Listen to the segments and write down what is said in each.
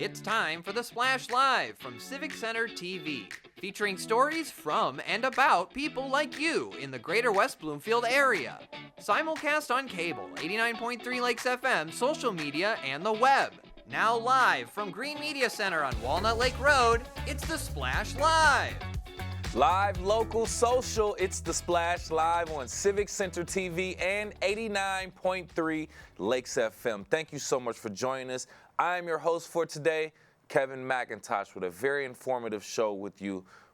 It's time for the Splash Live from Civic Center TV, featuring stories from and about people like you in the greater West Bloomfield area. Simulcast on cable, 89.3 Lakes FM, social media, and the web. Now live from Green Media Center on Walnut Lake Road, it's the Splash Live. Live, local, social, it's the Splash Live on Civic Center TV and 89.3 Lakes FM. Thank you so much for joining us. I'm your host for today, Kevin McIntosh, with a very informative show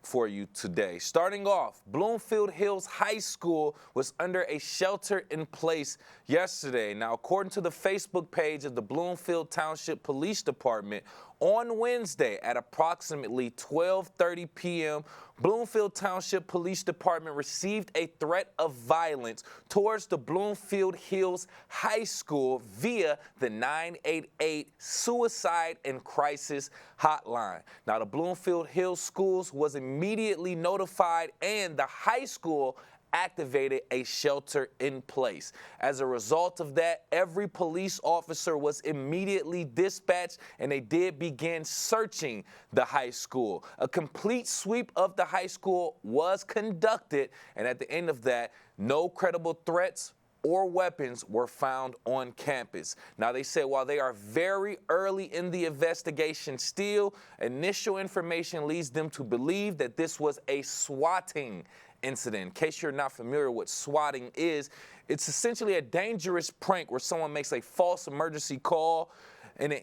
for you today. Starting off, Bloomfield Hills High School was under a shelter-in-place yesterday. Now, according to the Facebook page of the Bloomfield Township Police Department, on Wednesday at approximately 12:30 p.m., Bloomfield Township Police Department received a threat of violence towards the Bloomfield Hills High School via the 988 Suicide and Crisis Hotline. Now, the Bloomfield Hills Schools was immediately notified, and the high school activated a shelter in place. As a result of that, every police officer was immediately dispatched, and they did begin searching the high school. A complete sweep of the high school was conducted, and at the end of that, no credible threats or weapons were found on campus. Now, they said while they are very early in the investigation still, initial information leads them to believe that this was a swatting incident. In case you're not familiar with what swatting is, it's essentially a dangerous prank where someone makes a false emergency call and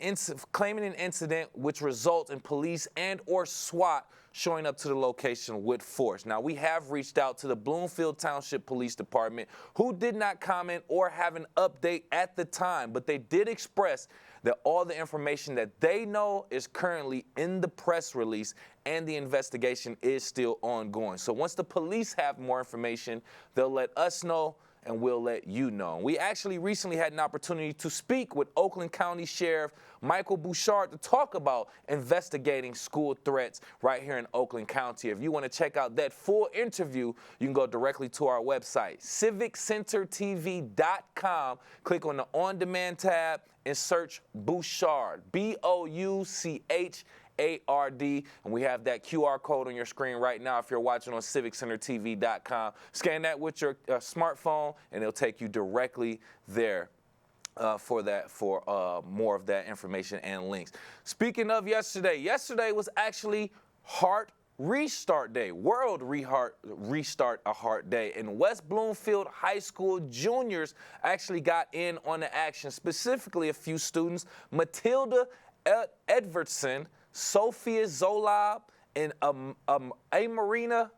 claiming an incident which results in police and or SWAT showing up to the location with force. Now, we have reached out to the Bloomfield Township Police Department, who did not comment or have an update at the time, but they did express that all the information that they know is currently in the press release, and the investigation is still ongoing. So once the police have more information, they'll let us know, and we'll let you know. We actually recently had an opportunity to speak with Oakland County Sheriff Michael Bouchard to talk about investigating school threats right here in Oakland County. If you want to check out that full interview, you can go directly to our website, civiccentertv.com, click on the On-Demand tab, and search Bouchard, Bouchard. And we have that QR code on your screen right now if you're watching on civiccentertv.com. Scan that with your smartphone, and it'll take you directly there for more of that information and links. Speaking of yesterday was actually Heart Restart Day, World Restart a Heart Day, and West Bloomfield High School juniors actually got in on the action, specifically a few students, Matilda Edvardson, Sophia Zolob, and Marina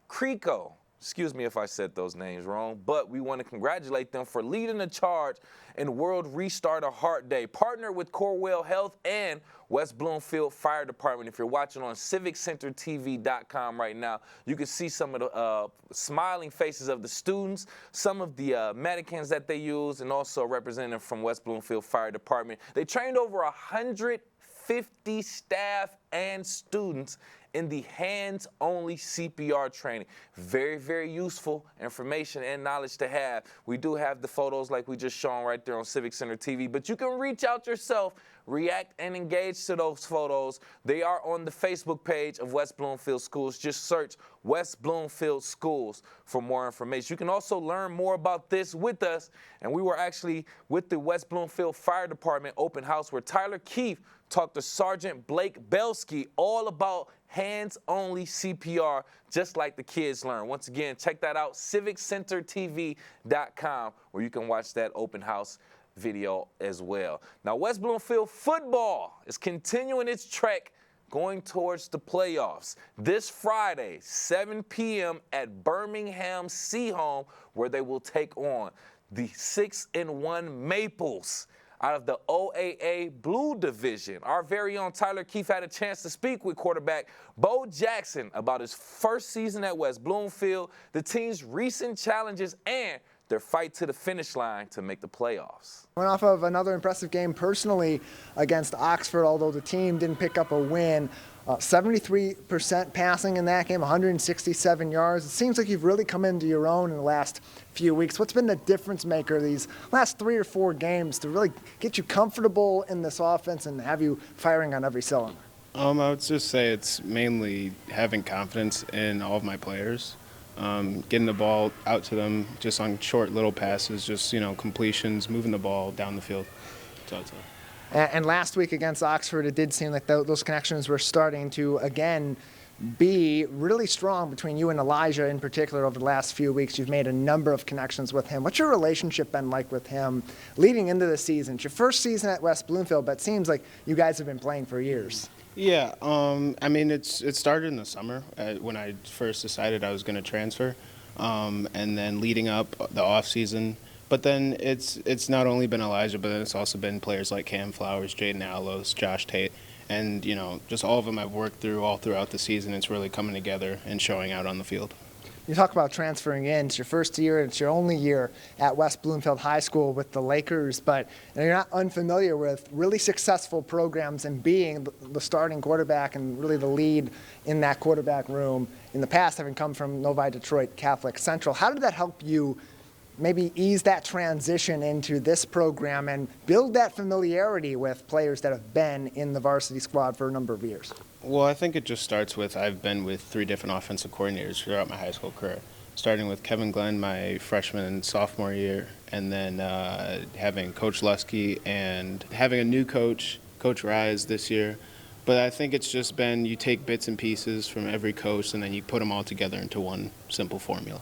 Creco. Excuse me if I said those names wrong, but we want to congratulate them for leading the charge in World Restart a Heart Day. Partner with Corewell Health and West Bloomfield Fire Department. If you're watching on civiccentertv.com right now, you can see some of the smiling faces of the students, some of the mannequins that they use, and also a representative from West Bloomfield Fire Department. They trained over 150 staff and students in the hands-only CPR training. Very, very useful information and knowledge to have. We do have the photos like we just shown right there on Civic Center TV, but you can reach out yourself, react and engage to those photos. They are on the Facebook page of West Bloomfield Schools. Just search West Bloomfield Schools for more information. You can also learn more about this with us, and we were actually with the West Bloomfield Fire Department open house where Tyler Keefe talked to Sergeant Blake Belsky all about hands-only CPR, just like the kids learn. Once again, check that out, civiccentertv.com, where you can watch that open house video as well. Now, West Bloomfield football is continuing its trek going towards the playoffs this Friday, 7 p.m. at Birmingham Seahome, where they will take on the 6-1 Maples out of the OAA Blue Division. Our very own Tyler Keefe had a chance to speak with quarterback Bo Jackson about his first season at West Bloomfield, the team's recent challenges, and their fight to the finish line to make the playoffs. Went off of another impressive game personally against Oxford, although the team didn't pick up a win. 73% passing in that game, 167 yards. It seems like you've really come into your own in the last few weeks. What's been the difference maker these last 3 or 4 games to really get you comfortable in this offense and have you firing on every cylinder? I would just say it's mainly having confidence in all of my players. Getting the ball out to them just on short little passes, just, completions, moving the ball down the field. That's all I'd say. And last week against Oxford, it did seem like those connections were starting to, again, be really strong between you and Elijah in particular over the last few weeks. You've made a number of connections with him. What's your relationship been like with him leading into the season? It's your first season at West Bloomfield, but it seems like you guys have been playing for years. Yeah, it started in the summer when I first decided I was going to transfer, and then leading up the off season. But then it's not only been Elijah, but then it's also been players like Cam Flowers, Jaden Allos, Josh Tate, and just all of them I've worked through all throughout the season. It's really coming together and showing out on the field. You talk about transferring in. It's your first year. It's your only year at West Bloomfield High School with the Lakers, but you're not unfamiliar with really successful programs and being the starting quarterback and really the lead in that quarterback room in the past, having come from Novi Detroit Catholic Central. How did that help you maybe ease that transition into this program and build that familiarity with players that have been in the varsity squad for a number of years? Well, I think it just starts with I've been with 3 different offensive coordinators throughout my high school career, starting with Kevin Glenn my freshman and sophomore year, and then having Coach Lusky and having a new coach, Coach Rise, this year. But I think it's just been you take bits and pieces from every coach and then you put them all together into one simple formula.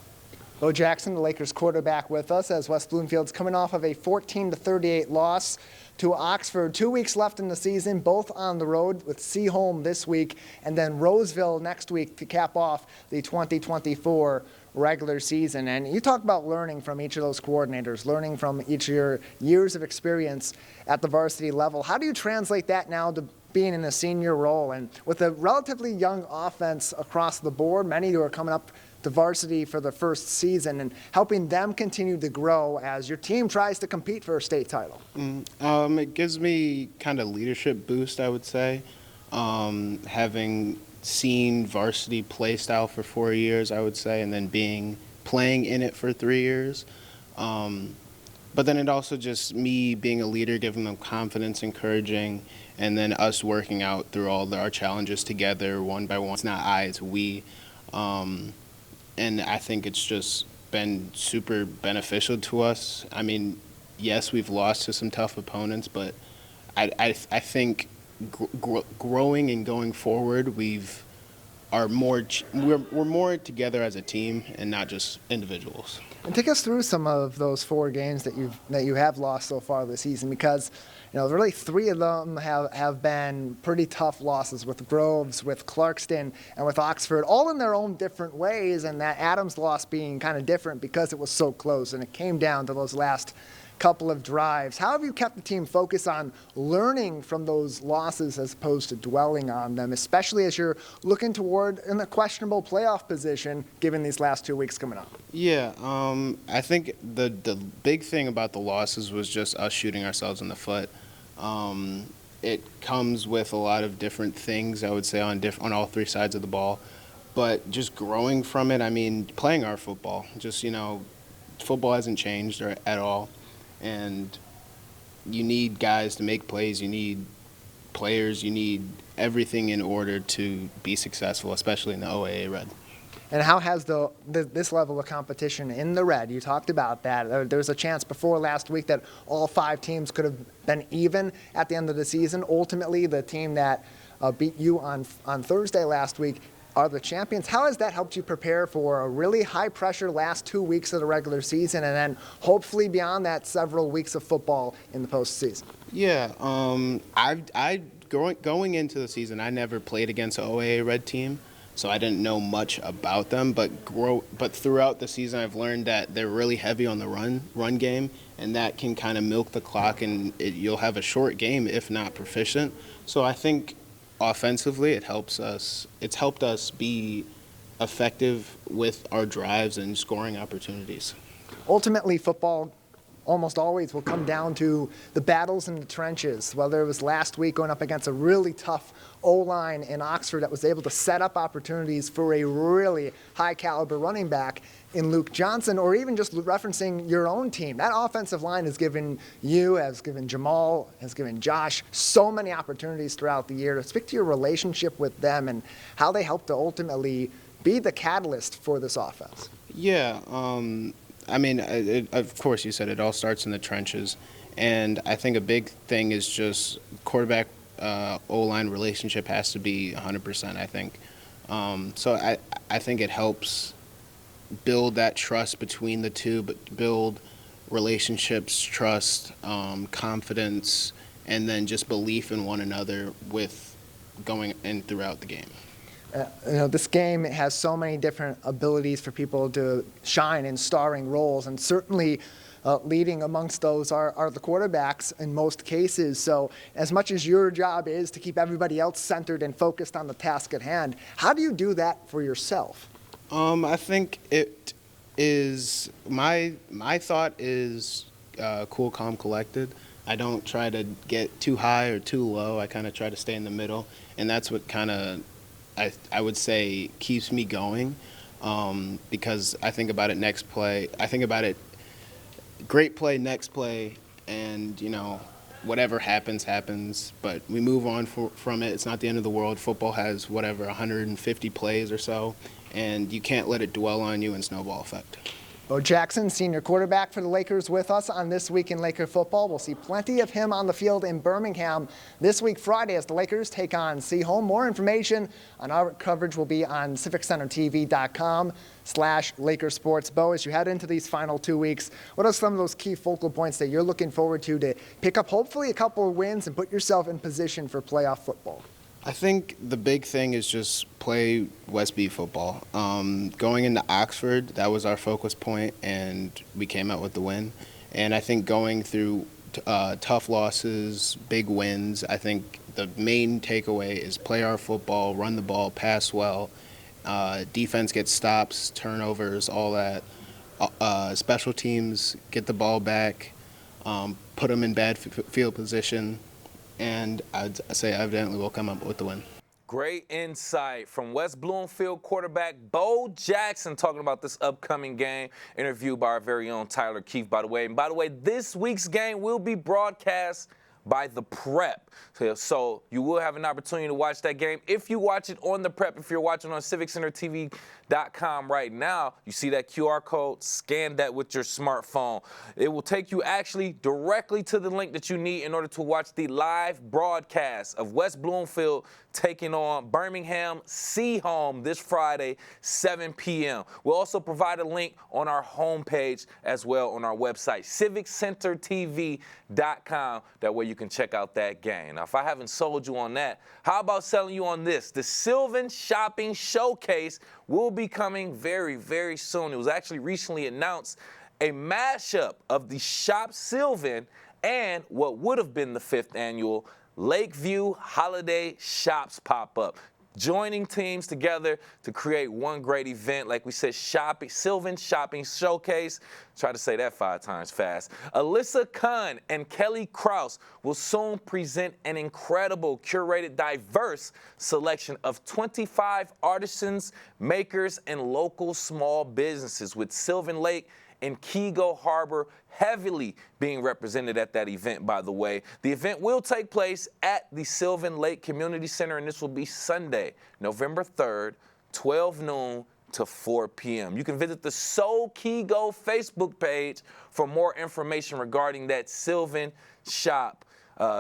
Bo Jackson, the Lakers quarterback, with us as West Bloomfield's coming off of a 14-38 loss to Oxford. 2 weeks left in the season, both on the road with Seaholm this week and then Roseville next week to cap off the 2024 regular season. And you talk about learning from each of those coordinators, learning from each of your years of experience at the varsity level. How do you translate that now to being in a senior role? And with a relatively young offense across the board, many who are coming up to varsity for the first season, and helping them continue to grow as your team tries to compete for a state title? It gives me kind of leadership boost, I would say. Having seen varsity play style for 4 years, I would say, and then playing in it for 3 years. But then it also just me being a leader, giving them confidence, encouraging, and then us working out through all our challenges together one by one. It's not I, it's we. And I think it's just been super beneficial to us. I mean, yes, we've lost to some tough opponents, but I think growing and going forward, we're more together as a team and not just individuals. And take us through some of those 4 games that you have lost so far this season, because really 3 of them have been pretty tough losses, with Groves, with Clarkston, and with Oxford, all in their own different ways, and that Adams loss being kind of different because it was so close and it came down to those last couple of drives. How have you kept the team focused on learning from those losses as opposed to dwelling on them, especially as you're looking toward in a questionable playoff position given these last 2 weeks coming up? Yeah, I think the big thing about the losses was just us shooting ourselves in the foot. It comes with a lot of different things, I would say, on all 3 sides of the ball. But just growing from it, I mean, playing our football, just, football hasn't changed at all. And you need guys to make plays, you need players, you need everything in order to be successful, especially in the OAA Red. And how has this level of competition in the Red, you talked about that. There was a chance before last week that all 5 teams could have been even at the end of the season. Ultimately, the team that beat you on Thursday last week are the champions. How has that helped you prepare for a really high-pressure last 2 weeks of the regular season, and then hopefully beyond that, several weeks of football in the postseason? Yeah, Going into the season, I never played against an OAA Red team, so I didn't know much about them. But throughout the season, I've learned that they're really heavy on the run game, and that can kind of milk the clock, and you'll have a short game if not proficient. So I think offensively, it's helped us be effective with our drives and scoring opportunities. ultimately football almost always will come down to the battles in the trenches, whether it was last week going up against a really tough O-line in Oxford that was able to set up opportunities for a really high-caliber running back in Luke Johnson, or even just referencing your own team. That offensive line has given you, has given Jamal, has given Josh so many opportunities throughout the year. To speak to your relationship with them and how they help to ultimately be the catalyst for this offense. Yeah, I mean, of course, you said it all starts in the trenches. And I think a big thing is just quarterback O-line relationship has to be 100%, I think. So I think it helps build that trust between the two, but build relationships, trust, confidence, and then just belief in one another with going in throughout the game. This game has so many different abilities for people to shine in starring roles, and certainly leading amongst those are the quarterbacks in most cases. So as much as your job is to keep everybody else centered and focused on the task at hand, how do you do that for yourself? I think it is, my thought is cool, calm, collected. I don't try to get too high or too low. I kind of try to stay in the middle, and that's what kind of I would say keeps me going, because I think about it next play. I think about it great play, next play, and, whatever happens, happens. But we move on from it. It's not the end of the world. Football has, 150 plays or so, and you can't let it dwell on you and snowball effect. Bo Jackson, senior quarterback for the Lakers, with us on This Week in Laker Football. We'll see plenty of him on the field in Birmingham this week Friday as the Lakers take on Seaholm. More information on our coverage will be on civiccentertv.com/Lakersports. Bo, as you head into these final 2 weeks, what are some of those key focal points that you're looking forward to pick up hopefully a couple of wins and put yourself in position for playoff football? I think the big thing is just play Westby football. Going into Oxford, that was our focus point, and we came out with the win. And I think going through tough losses, big wins, I think the main takeaway is play our football, run the ball, pass well, defense gets stops, turnovers, all that. Special teams, get the ball back, put them in bad field position, and I'd say evidently we'll come up with the win. Great insight from West Bloomfield quarterback Bo Jackson talking about this upcoming game, interviewed by our very own Tyler Keefe, by the way. And by the way, this week's game will be broadcast by the Prep. So you will have an opportunity to watch that game. If you watch it on the Prep, if you're watching on CivicCenterTV.com right now, you see that QR code, scan that with your smartphone. It will take you actually directly to the link that you need in order to watch the live broadcast of West Bloomfield taking on Birmingham Seaholm this Friday, 7 p.m. We'll also provide a link on our homepage as well on our website, CivicCenterTV.com. That way you can check out that game. Now, if I haven't sold you on that, how about selling you on this? The Sylvan Shopping Showcase will be coming very, very soon. It was actually recently announced, a mashup of the Shop Sylvan and what would have been the 5th annual Lakeview Holiday Shops pop-up. Joining teams together to create one great event. Like we said, Sylvan Shopping Showcase. Try to say that 5 times fast. Alyssa Kahn and Kelly Krause will soon present an incredible, curated, diverse selection of 25 artisans, makers, and local small businesses, with Sylvan Lake and Kego Harbor heavily being represented at that event, by the way. The event will take place at the Sylvan Lake Community Center, and this will be Sunday, November 3rd, 12 noon to 4 p.m. You can visit the So Kego Facebook page for more information regarding that Sylvan Shop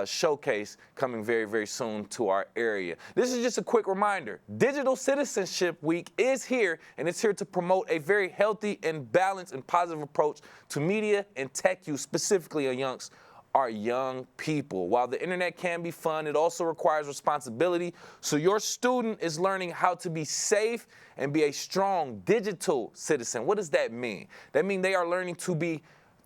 showcase coming very, very soon to our area. This is just a quick reminder. Digital Citizenship Week is here, and it's here to promote a very healthy and balanced and positive approach to media and tech use, specifically amongst our young people. While the internet can be fun, it also requires responsibility. So your student is learning how to be safe and be a strong digital citizen. What does that mean? That means they are learning to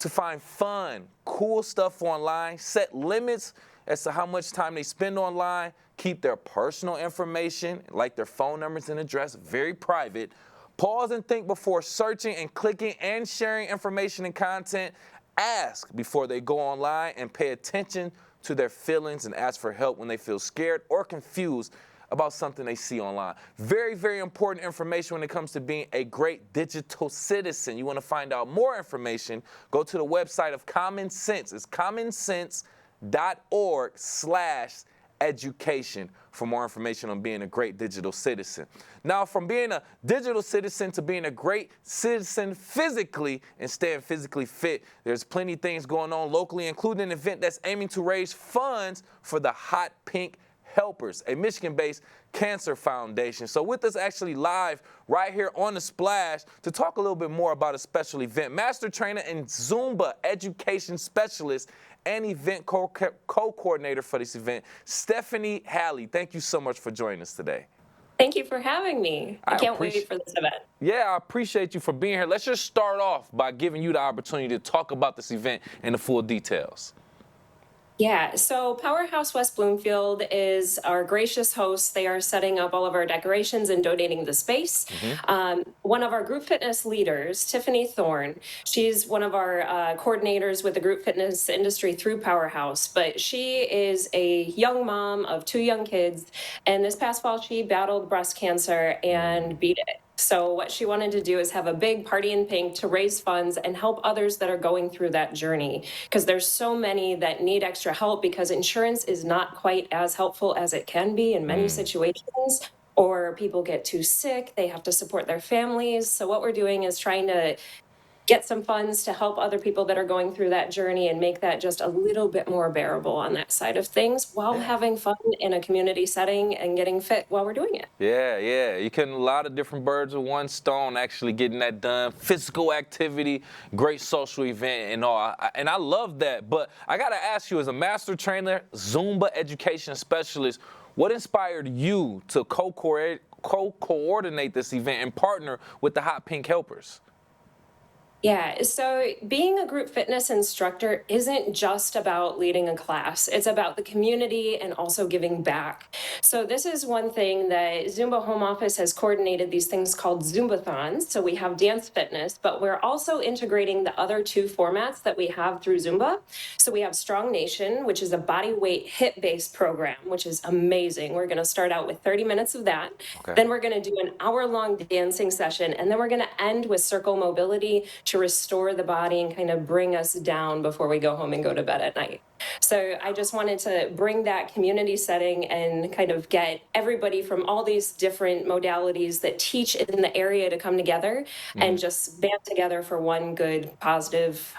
find fun, cool stuff online, set limits as to how much time they spend online, keep their personal information, like their phone numbers and address, very private, Pause and think before searching and clicking and sharing information and content. Ask before they go online and pay attention to their feelings and ask for help when they feel scared or confused about something they see online. Very, very important information when it comes to being a great digital citizen. You want to find out more information, go to the website of Common Sense. It's commonsense.org/education for more information on being a great digital citizen. Now, from being a digital citizen to being a great citizen physically and staying physically fit, there's plenty of things going on locally, including an event that's aiming to raise funds for the Hot Pink Helpers, a Michigan-based cancer foundation. So with us actually live right here on The Splash to talk a little bit more about a special event, master trainer and Zumba education specialist and event co-coordinator for this event, Stephanie Halley. Thank you so much for joining us today. Thank you for having me. I can't wait for this event. Yeah, I appreciate you for being here. Let's just start off by giving you the opportunity to talk about this event and the full details. Yeah, so Powerhouse West Bloomfield is our gracious host. They are setting up all of our decorations and donating the space. One of our group fitness leaders, Tiffany Thorne, she's one of our coordinators with the group fitness industry through Powerhouse, but she is a young mom of 2 young kids, and this past fall she battled breast cancer and beat it. So what she wanted to do is have a big party in pink to raise funds and help others that are going through that journey, because there's so many that need extra help because insurance is not quite as helpful as it can be in many situations, or people get too sick, they have to support their families. So what we're doing is trying to get some funds to help other people that are going through that journey and make that just a little bit more bearable on that side of things while having fun in a community setting and getting fit while we're doing it. Yeah. You can a lot of different birds with one stone, actually getting that done. Physical activity, great social event and all. And I love that. But I got to ask you, as a master trainer, Zumba education specialist, what inspired you to co-coordinate this event and partner with the Hot Pink Helpers? Yeah, so being a group fitness instructor isn't just about leading a class. It's about the community and also giving back. So this is one thing that Zumba Home Office has coordinated, these things called Zumbathons. So we have dance fitness, but we're also integrating the other 2 formats that we have through Zumba. So we have Strong Nation, which is a body weight hip-based program, which is amazing. We're going to start out with 30 minutes of that. Okay. Then we're going to do an hour-long dancing session, and then we're going to end with circle mobility to restore the body and kind of bring us down before we go home and go to bed at night. So I just wanted to bring that community setting and kind of get everybody from all these different modalities that teach in the area to come together and just band together for one good, positive,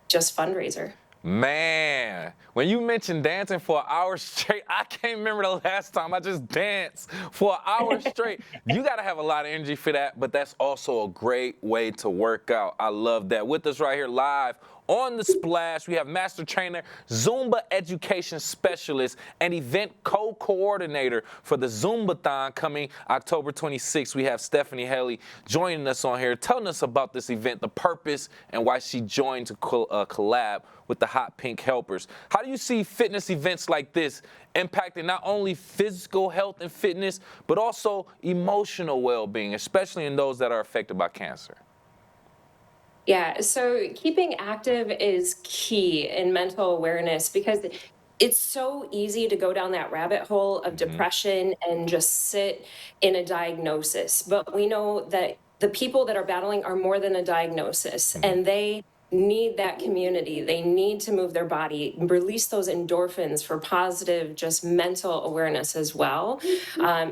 just fundraiser. Man, when you mentioned dancing for an hour straight, I can't remember the last time I just danced for an hour straight. You got to have a lot of energy for that, but that's also a great way to work out. I love that. With us right here live on The Splash, we have master trainer, Zumba education specialist, and event co-coordinator for the Zumbathon coming October 26th. We have Stephanie Halley joining us on here, telling us about this event, the purpose, and why she joined to collab with the Hot Pink Helpers. How do you see fitness events like this impacting not only physical health and fitness, but also emotional well-being, especially in those that are affected by cancer? Yeah, so keeping active is key in mental awareness because it's so easy to go down that rabbit hole of depression and just sit in a diagnosis. But we know that the people that are battling are more than a diagnosis, and they need that community. They need to move their body, release those endorphins for positive, just mental awareness as well.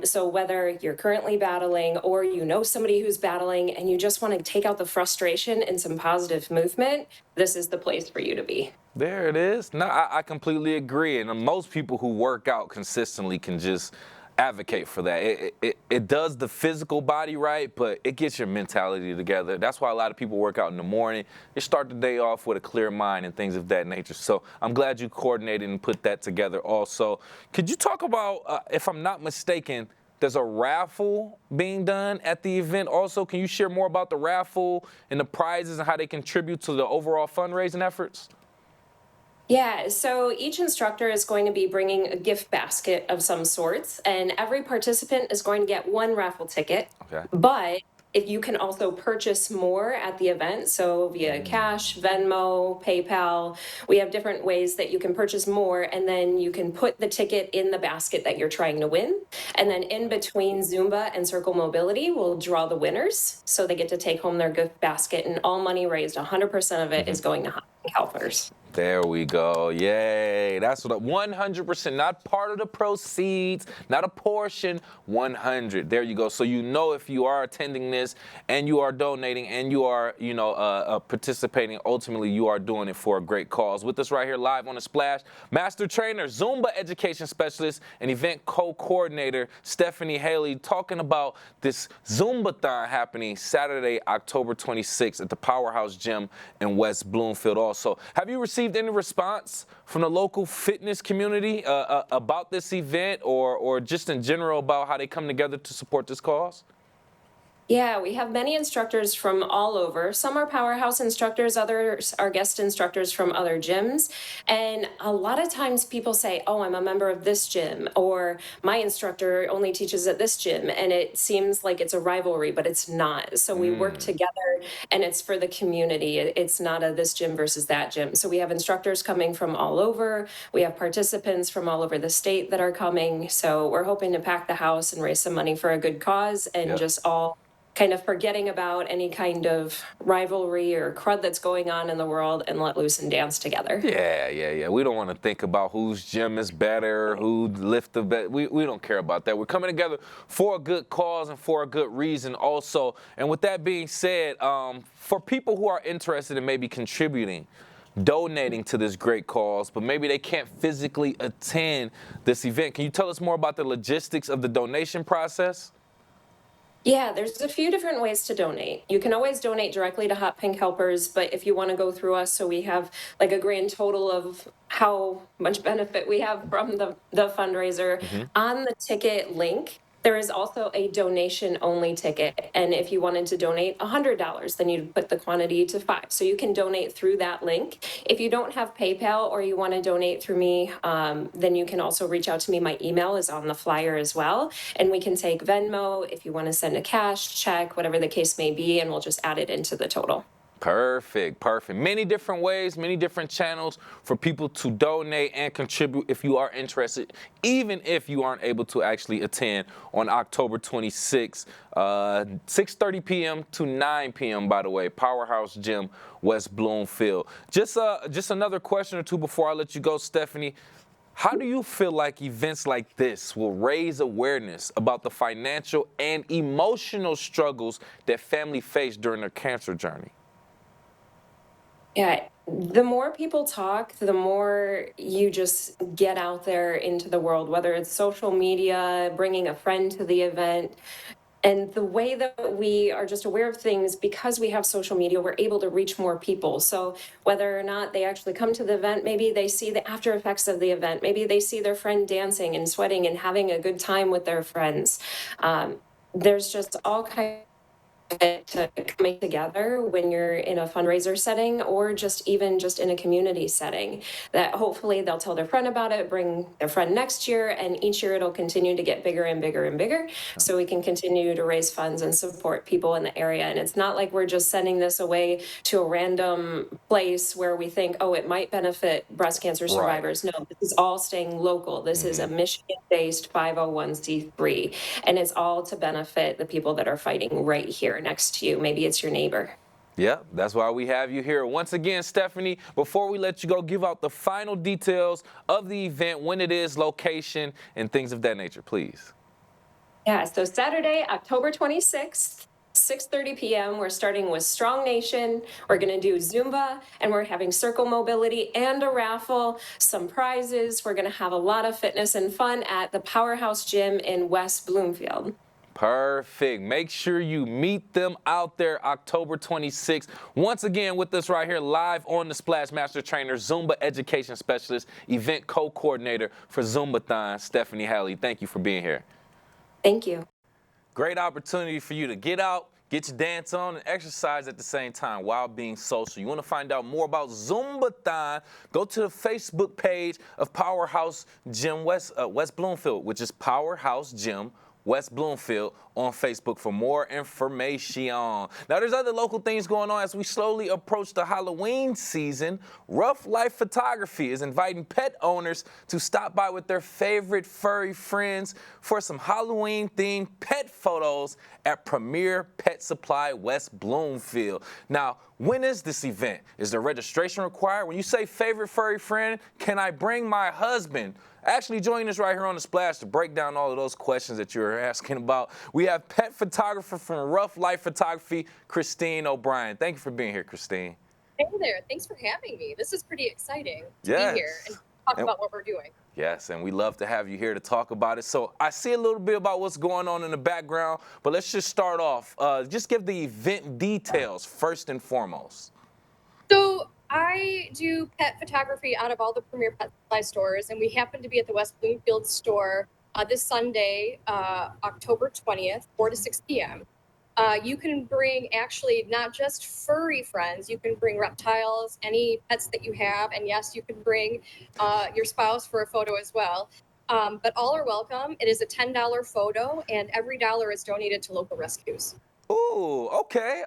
So whether you're currently battling or you know somebody who's battling and you just want to take out the frustration in some positive movement, this is the place for you to be. There it is. No, I completely agree. And most people who work out consistently can just advocate for that. It does the physical body right, but it gets your mentality together. That's why a lot of people work out in the morning. They start the day off with a clear mind and things of that nature. So I'm glad you coordinated and put that together also. Could you talk about, if I'm not mistaken, there's a raffle being done at the event also. Can you share more about the raffle and the prizes and how they contribute to the overall fundraising efforts? Yeah, so each instructor is going to be bringing a gift basket of some sorts, and every participant is going to get one raffle ticket. Okay. But if you can also purchase more at the event, so via cash, Venmo, PayPal, we have different ways that you can purchase more, and then you can put the ticket in the basket that you're trying to win. And then in between Zumba and Circle Mobility, we'll draw the winners, so they get to take home their gift basket, and all money raised, 100% of it is going to helpers. There we go. Yay. That's what 100%, not part of the proceeds, not a portion, 100. There you go. So you know if you are attending this and you are donating and you are, participating, ultimately you are doing it for a great cause. With us right here live on The Splash, Master Trainer, Zumba Education Specialist, and Event Co-Coordinator Stephanie Haley, talking about this Zumba-thon happening Saturday, October 26th at the Powerhouse Gym in West Bloomfield also. Have you received any response from the local fitness community about this event or just in general about how they come together to support this cause? Yeah, we have many instructors from all over. Some are powerhouse instructors, others are guest instructors from other gyms. And a lot of times people say, oh, I'm a member of this gym, or my instructor only teaches at this gym. And it seems like it's a rivalry, but it's not. So we work together, and it's for the community. It's not a this gym versus that gym. So we have instructors coming from all over. We have participants from all over the state that are coming. So we're hoping to pack the house and raise some money for a good cause, and just all kind of forgetting about any kind of rivalry or crud that's going on in the world and let loose and dance together. Yeah. We don't want to think about whose gym is better, who lift the best. We don't care about that. We're coming together for a good cause and for a good reason also. And with that being said, for people who are interested in maybe contributing, donating to this great cause, but maybe they can't physically attend this event, can you tell us more about the logistics of the donation process? Yeah, there's a few different ways to donate. You can always donate directly to Hot Pink Helpers, but if you want to go through us, so we have like a grand total of how much benefit we have from the fundraiser. On the ticket link, there is also a donation-only ticket, and if you wanted to donate $100, then you'd put the quantity to 5. So you can donate through that link. If you don't have PayPal or you want to donate through me, then you can also reach out to me. My email is on the flyer as well, and we can take Venmo if you want to send a cash, check, whatever the case may be, and we'll just add it into the total. Perfect. Many different ways, many different channels for people to donate and contribute if you are interested, even if you aren't able to actually attend on October 26th, 6:30 p.m. to 9 p.m., by the way, Powerhouse Gym, West Bloomfield. Just another question or two before I let you go, Stephanie. How do you feel like events like this will raise awareness about the financial and emotional struggles that families face during their cancer journey? Yeah, the more people talk, the more you just get out there into the world, whether it's social media, bringing a friend to the event. And the way that we are just aware of things, because we have social media, we're able to reach more people. So whether or not they actually come to the event, maybe they see the after effects of the event, maybe they see their friend dancing and sweating and having a good time with their friends. There's just all kinds to coming together when you're in a fundraiser setting, or just even just in a community setting, that hopefully they'll tell their friend about it, bring their friend next year, and each year it'll continue to get bigger and bigger and bigger, so we can continue to raise funds and support people in the area. And it's not like we're just sending this away to a random place where we think, oh, it might benefit breast cancer survivors. Right. No, this is all staying local. This is a Michigan-based 501c3, and it's all to benefit the people that are fighting right here next to you. Maybe it's your neighbor. Yeah, that's why we have you here. Once again, Stephanie, before we let you go, give out the final details of the event, when it is, location, and things of that nature, please. Yeah, so Saturday, October 26th, 6:30 p.m. We're starting with Strong Nation. We're going to do Zumba, and we're having Circle Mobility and a raffle, some prizes. We're going to have a lot of fitness and fun at the Powerhouse Gym in West Bloomfield. Perfect. Make sure you meet them out there October 26th. Once again, with us right here live on The Splash, Master Trainer, Zumba Education Specialist, Event Co-Coordinator for Zumba-thon, Stephanie Haley. Thank you for being here. Thank you. Great opportunity for you to get out, get your dance on, and exercise at the same time while being social. You want to find out more about Zumba-thon, go to the Facebook page of Powerhouse Gym West Bloomfield, which is Powerhouse Gym West Bloomfield on Facebook for more information. Now, there's other local things going on as we slowly approach the Halloween season. Rough Life Photography is inviting pet owners to stop by with their favorite furry friends for some Halloween-themed pet photos at Premier Pet Supply West Bloomfield. Now, when is this event? Is there registration required? When you say favorite furry friend, can I bring my husband? Actually, joining us right here on The Splash to break down all of those questions that you were asking about, we have pet photographer from Rough Life Photography, Christine O'Brien. Thank you for being here, Christine. Hey there, thanks for having me. This is pretty exciting to Yes. be here and talk about what we're doing. Yes, and we love to have you here to talk about it. So I see a little bit about what's going on in the background, but let's just start off. Just give the event details first and foremost. So I do pet photography out of all the Premier Pet Supply stores, and we happen to be at the West Bloomfield store this Sunday, October 20th, 4 to 6 p.m. You can bring actually not just furry friends, you can bring reptiles, any pets that you have, and yes, you can bring your spouse for a photo as well. But all are welcome. It is a $10 photo, and every dollar is donated to local rescues. Ooh, okay.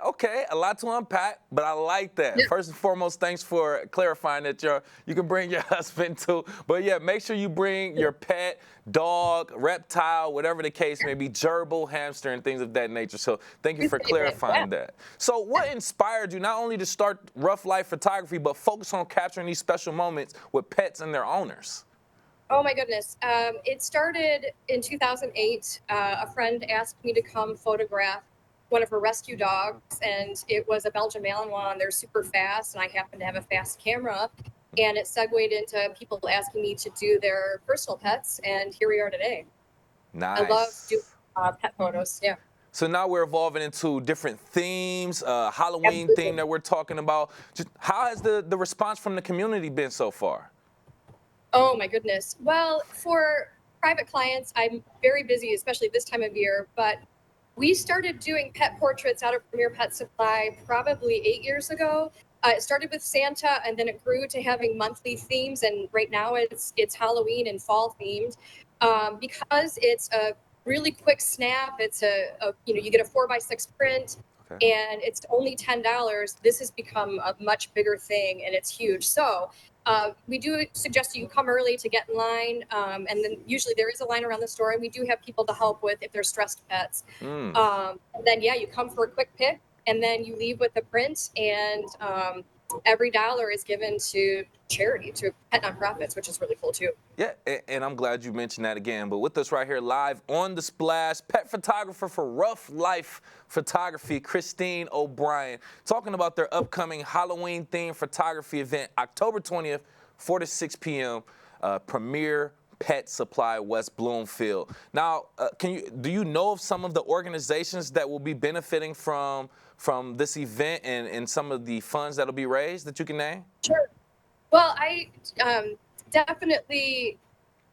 A lot to unpack, but I like that. Yeah. First and foremost, thanks for clarifying that you can bring your husband too. But yeah, make sure you bring your pet, dog, reptile, whatever the case may be, gerbil, hamster, and things of that nature. So thank you for clarifying that. So what inspired you not only to start Rough Life Photography, but focus on capturing these special moments with pets and their owners? Oh my goodness. It started in 2008. A friend asked me to come photograph one of her rescue dogs, and it was a Belgian Malinois. They're super fast, and I happen to have a fast camera, and it segued into people asking me to do their personal pets, and here we are today. Nice. I love doing pet photos. Yeah. So now we're evolving into different themes, Halloween Absolutely. theme that we're talking about. Just how has the response from the community been so far? Oh my goodness. Well, for private clients, I'm very busy, especially this time of year, but we started doing pet portraits out of Premier Pet Supply probably 8 years ago. It started with Santa, and then it grew to having monthly themes, and right now it's Halloween and fall themed. Because it's a really quick snap. It's you get a 4x6 print, Okay. and it's only $10. This has become a much bigger thing, and it's huge. So we do suggest you come early to get in line, and then usually there is a line around the store, and we do have people to help with if they're stressed pets. And then you come for a quick pick, and then you leave with a print, and every dollar is given to charity, to pet nonprofits, which is really cool too. Yeah, and I'm glad you mentioned that again. But with us right here live on The Splash, pet photographer for Rough Life Photography, Christine O'Brien, talking about their upcoming Halloween-themed photography event, October 20th, 4 to 6 p.m., Premier Pet Supply West Bloomfield. Now, do you know of some of the organizations that will be benefiting from this event and some of the funds that will be raised that you can name? Sure. Well, I definitely,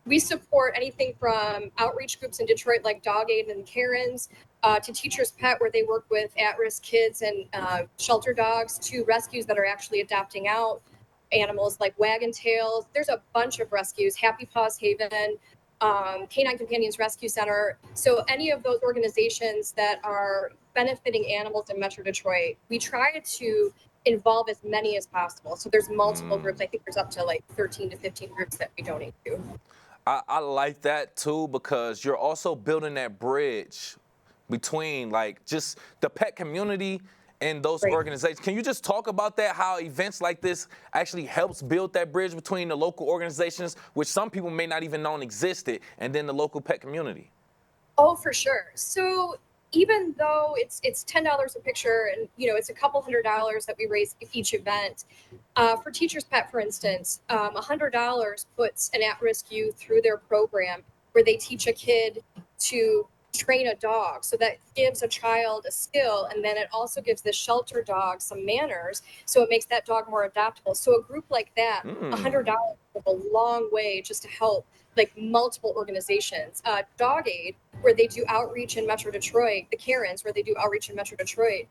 we support anything from outreach groups in Detroit like Dog Aid and Karen's, to Teacher's Pet, where they work with at-risk kids and shelter dogs, to rescues that are actually adopting out animals like Wagon Tails. There's a bunch of rescues, Happy Paws Haven, Canine Companions Rescue Center. So any of those organizations that are benefiting animals in Metro Detroit, we try to involve as many as possible. So there's multiple groups. I think there's up to like 13 to 15 groups that we donate to. I like that too, because you're also building that bridge between like just the pet community and those Right. organizations. Can you just talk about that, how events like this actually helps build that bridge between the local organizations, which some people may not even know existed, and then the local pet community? Oh, for sure. So even though it's $10 a picture, and it's a couple $100 that we raise each event, for Teacher's Pet, for instance, $100 puts an at-risk youth through their program where they teach a kid to train a dog. So that gives a child a skill, and then it also gives the shelter dog some manners, so it makes that dog more adaptable. So a group like that, $100 goes a long way just to help like multiple organizations. Dog Aid, where they do outreach in Metro Detroit, the Karens, where they do outreach in Metro Detroit,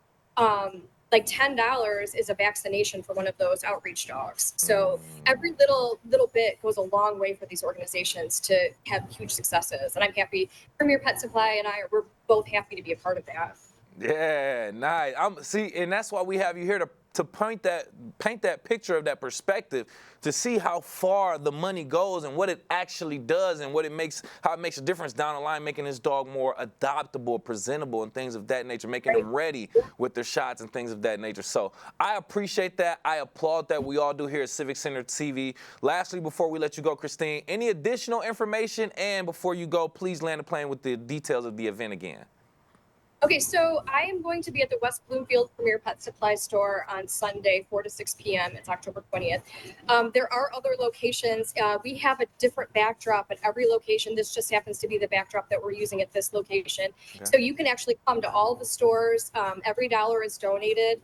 like $10 is a vaccination for one of those outreach dogs. So every little bit goes a long way for these organizations to have huge successes. And I'm happy Premier Pet Supply and we're both happy to be a part of that. Yeah, nice. See, and that's why we have you here to paint that picture of that perspective, to see how far the money goes and what it actually does and how it makes a difference down the line, making this dog more adoptable, presentable, and things of that nature, making them ready with their shots and things of that nature. So I appreciate that. I applaud that. We all do here at Civic Center TV. Lastly, before we let you go, Christine, any additional information? And before you go, please land the plane with the details of the event again. Okay, so I am going to be at the West Bloomfield Premier Pet Supply Store on Sunday, 4 to 6 p.m. It's October 20th. There are other locations. We have a different backdrop at every location. This just happens to be the backdrop that we're using at this location. Okay. So you can actually come to all the stores. Every dollar is donated.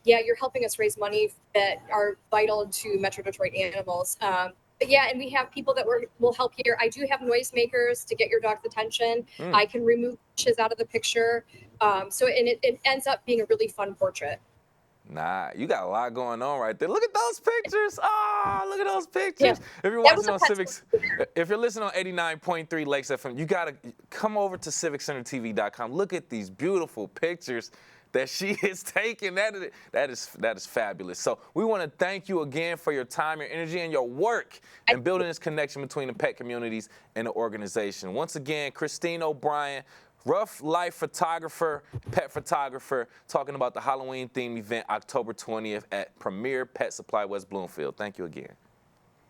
You're helping us raise money that are vital to Metro Detroit animals. But yeah, and we have people that will help here. I do have noisemakers to get your dog's attention. I can remove leashes out of the picture. It ends up being a really fun portrait. Nah, you got a lot going on right there. Look at those pictures. Oh, look at those pictures. Yeah. If you're watching on Civics, if you're listening on 89.3 Lakes FM, you got to come over to civiccentertv.com. Look at these beautiful pictures that she is taking. That is fabulous. So we want to thank you again for your time, your energy, and your work in building this connection between the pet communities and the organization. Once again, Christine O'Brien, rough life photographer, pet photographer, talking about the Halloween themed event October 20th at Premier Pet Supply West Bloomfield. Thank you again.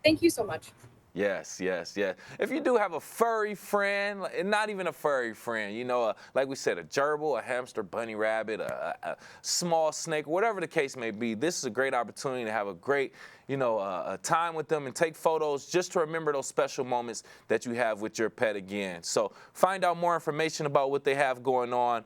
Thank you so much. Yes. If you do have a furry friend, and not even a furry friend, like we said, a gerbil, a hamster, bunny rabbit, a small snake, whatever the case may be, this is a great opportunity to have a great, time with them and take photos just to remember those special moments that you have with your pet again. So find out more information about what they have going on.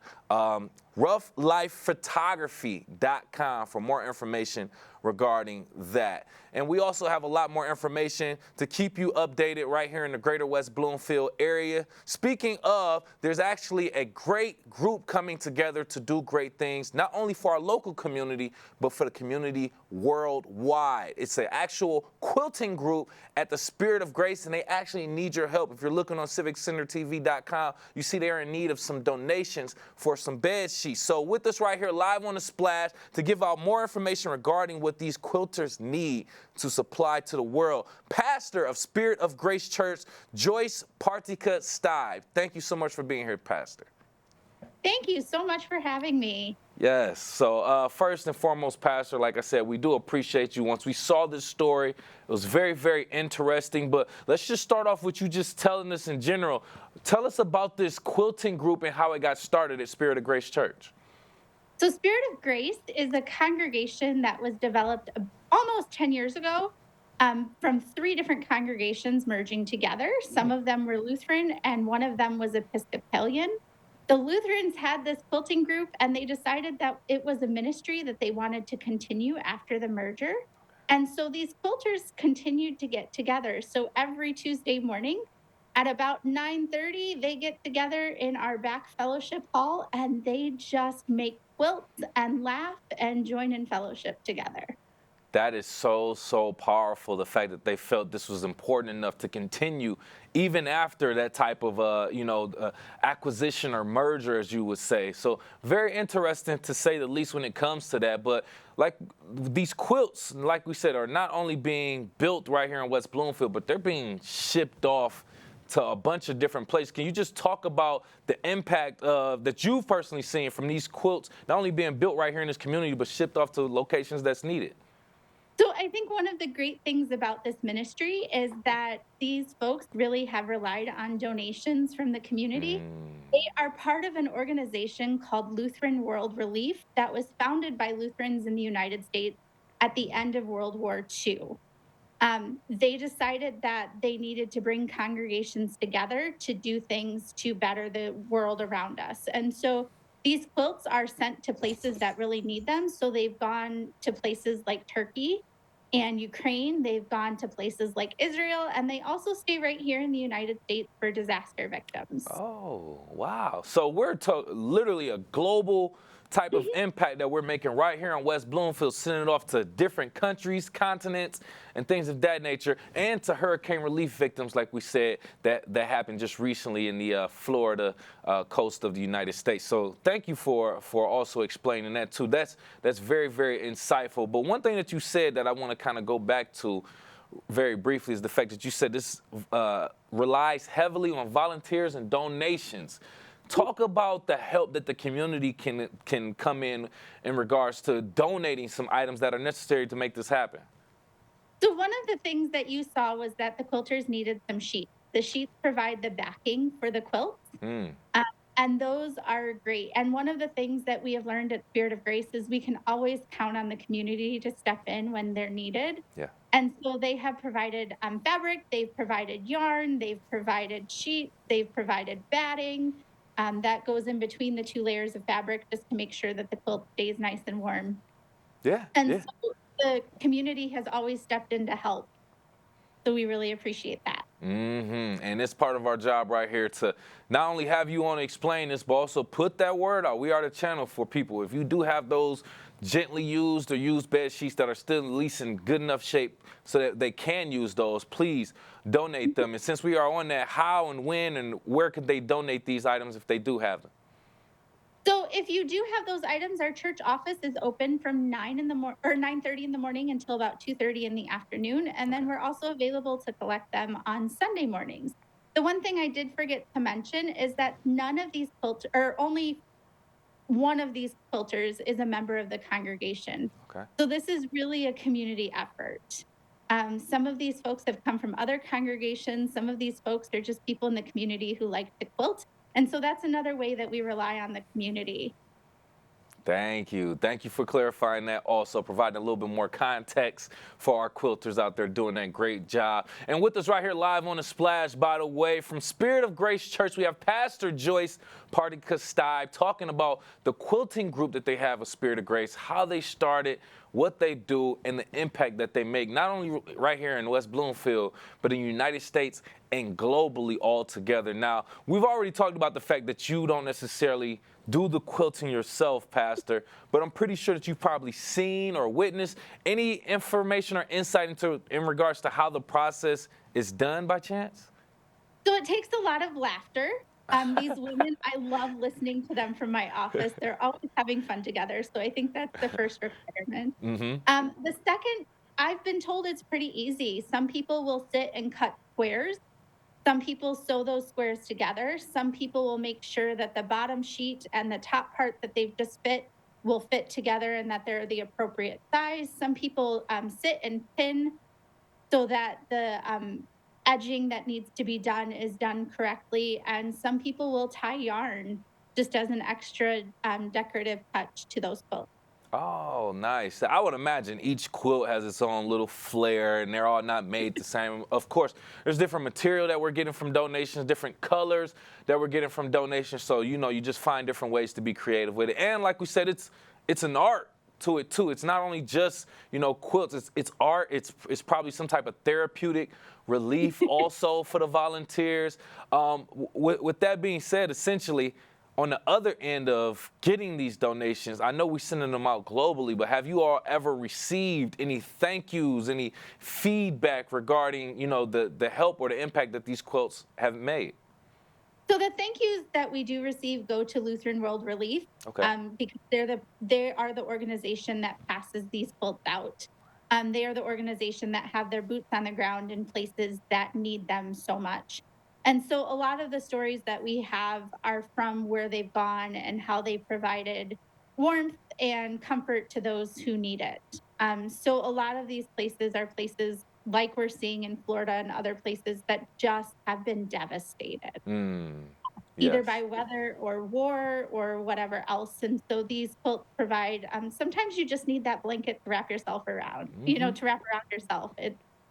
RoughLifePhotography.com for more information regarding that. And we also have a lot more information to keep you updated right here in the greater West Bloomfield area. Speaking of, there's actually a great group coming together to do great things, not only for our local community, but for the community worldwide. It's an actual quilting group at the Spirit of Grace, and they actually need your help. If you're looking on CivicCenterTV.com, you see they're in need of some donations for some bed sheets. So with us right here live on the Splash to give out more information regarding what these quilters need to supply to the world, pastor of Spirit of Grace Church, Joyce Partica Stibe. Thank you so much for being here, Pastor. Thank you so much for having me. Yes. So first and foremost, Pastor, like I said, we do appreciate you. Once we saw this story, it was very, very interesting. But let's just start off with you just telling us in general. Tell us about this quilting group and how it got started at Spirit of Grace Church. So Spirit of Grace is a congregation that was developed almost 10 years ago from 3 different congregations merging together. Some of them were Lutheran and one of them was Episcopalian. The Lutherans had this quilting group and they decided that it was a ministry that they wanted to continue after the merger. And so these quilters continued to get together. So every Tuesday morning at about 9:30, they get together in our back fellowship hall and they just make quilts and laugh and join in fellowship together. That is so, so powerful, the fact that they felt this was important enough to continue even after that type of, acquisition or merger, as you would say. So very interesting to say the least when it comes to that. But like these quilts, like we said, are not only being built right here in West Bloomfield, but they're being shipped off to a bunch of different places. Can you just talk about the impact that you've personally seen from these quilts, not only being built right here in this community, but shipped off to locations that's needed? So I think one of the great things about this ministry is that these folks really have relied on donations from the community. They are part of an organization called Lutheran World Relief that was founded by Lutherans in the United States at the end of World War II. They decided that they needed to bring congregations together to do things to better the world around us. And so these quilts are sent to places that really need them. So they've gone to places like Turkey and Ukraine. They've gone to places like Israel, and they also stay right here in the United States for disaster victims. Oh, wow. So we're literally a global type of impact that we're making right here in West Bloomfield, sending it off to different countries, continents, and things of that nature, and to hurricane relief victims, like we said, that happened just recently in the Florida coast of the United States. So thank you for also explaining that too. That's very, very insightful. But one thing that you said that I want to kind of go back to very briefly is the fact that you said this relies heavily on volunteers and donations. Talk about the help that the community can come in regards to donating some items that are necessary to make this happen. So one of the things that you saw was that the quilters needed some sheets. The sheets provide the backing for the quilts, and those are great. And one of the things that we have learned at Spirit of Grace is we can always count on the community to step in when they're needed. Yeah. And so they have provided fabric, they've provided yarn, they've provided sheets, they've provided batting. That goes in between the two layers of fabric just to make sure that the quilt stays nice and warm. Yeah. And so the community has always stepped in to help. So we really appreciate that. And it's part of our job right here to not only have you on to explain this, but also put that word out. We are the channel for people. If you do have those gently used or used bed sheets that are still at least in good enough shape so that they can use those, please donate them. And since we are on that, how and when and where could they donate these items if they do have them? So if you do have those items, our church office is open from 9:30 in the morning until about 2:30 in the afternoon. And then we're also available to collect them on Sunday mornings. The one thing I did forget to mention is that none of these quilters, or only one of these quilters, is a member of the congregation. Okay. So this is really a community effort. Some of these folks have come from other congregations. Some of these folks are just people in the community who like to quilt. And so that's another way that we rely on the community. Thank you. Thank you for clarifying that, also providing a little bit more context for our quilters out there doing that great job. And with us right here live on The Splash, by the way, from Spirit of Grace Church, we have Pastor Joyce Party-Castide talking about the quilting group that they have with Spirit of Grace, how they started, what they do, and the impact that they make, not only right here in West Bloomfield, but in the United States and globally altogether. Now, we've already talked about the fact that you don't necessarily do the quilting yourself, Pastor, but I'm pretty sure that you've probably seen or witnessed any information or insight in regards to how the process is done by chance? So it takes a lot of laughter. These women, I love listening to them from my office. They're always having fun together. So I think that's the first requirement. The second, I've been told it's pretty easy. Some people will sit and cut squares. Some people sew those squares together. Some people will make sure that the bottom sheet and the top part that they've just fit will fit together and that they're the appropriate size. Some people sit and pin so that the edging that needs to be done is done correctly. And some people will tie yarn just as an extra decorative touch to those quilts. Oh, nice. I would imagine each quilt has its own little flair, and they're all not made the same. Of course, there's different material that we're getting from donations, different colors that we're getting from donations. So, you know, you just find different ways to be creative with it. And like we said, it's an art to it too. It's not only just, you know, quilts, it's art. It's probably some type of therapeutic relief also for the volunteers. With that being said, essentially, on the other end of getting these donations, I know we're sending them out globally, but have you all ever received any thank yous, any feedback regarding, you know, the help or the impact that these quilts have made? So the thank yous that we do receive go to Lutheran World Relief, because they are the organization that passes these quilts out. They are the organization that have their boots on the ground in places that need them so much. And so a lot of the stories that we have are from where they've gone and how they provided warmth and comfort to those who need it. So a lot of these places are places like we're seeing in Florida and other places that just have been devastated, either by weather or war or whatever else. And so these quilts provide, sometimes you just need that blanket to wrap yourself around, you know, to wrap around yourself.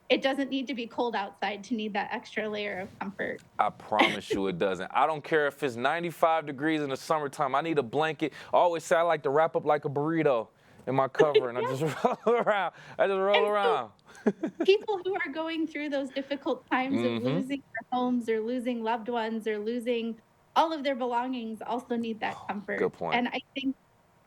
It doesn't need to be cold outside to need that extra layer of comfort. I promise you it doesn't. I don't care if it's 95 degrees in the summertime. I need a blanket. I always say I like to wrap up like a burrito in my cover, and I just roll around. People who are going through those difficult times of losing their homes or losing loved ones or losing all of their belongings also need that comfort. Good point. And I think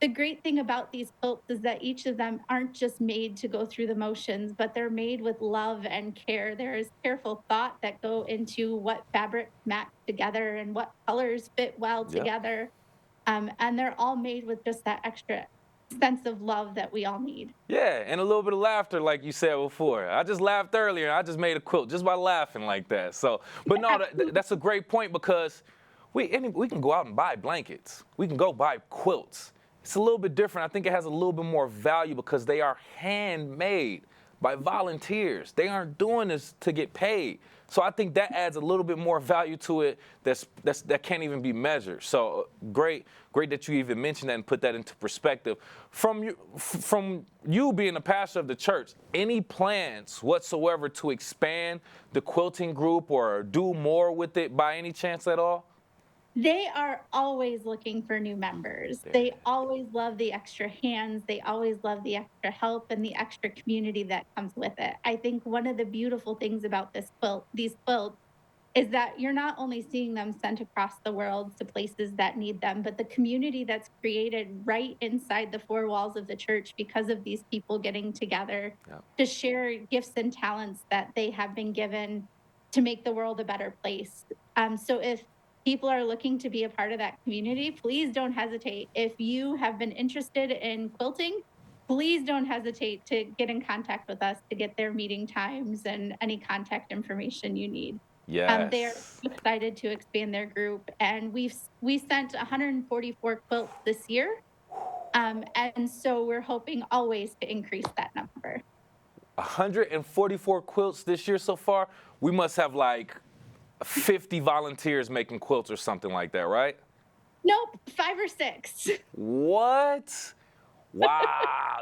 the great thing about these quilts is that each of them aren't just made to go through the motions, but they're made with love and care. There is careful thought that go into what fabrics match together and what colors fit well Yep. together. And they're all made with just that extra sense of love that we all need. Yeah, and a little bit of laughter, like you said before. I just laughed earlier. I just made a quilt just by laughing like that. So, but no, that's a great point, because we can go out and buy blankets. We can go buy quilts. It's a little bit different. I think it has a little bit more value because they are handmade by volunteers. They aren't doing this to get paid. So I think that adds a little bit more value to it that can't even be measured. So great that you even mentioned that and put that into perspective. From you being a pastor of the church, any plans whatsoever to expand the quilting group or do more with it by any chance at all? They are always looking for new members. They always love the extra hands. They always love the extra help and the extra community that comes with it. I think one of the beautiful things about these quilts, is that you're not only seeing them sent across the world to places that need them, but the community that's created right inside the four walls of the church because of these people getting together to share gifts and talents that they have been given to make the world a better place. So if people are looking to be a part of that community, please don't hesitate. If you have been interested in quilting, please don't hesitate to get in contact with us to get their meeting times and any contact information you need. Yes. They're excited to expand their group, and we sent 144 quilts this year, and so we're hoping always to increase that number. 144 quilts this year so far. We must have like 50 volunteers making quilts or something like that, right? Nope, 5 or 6. What? Wow,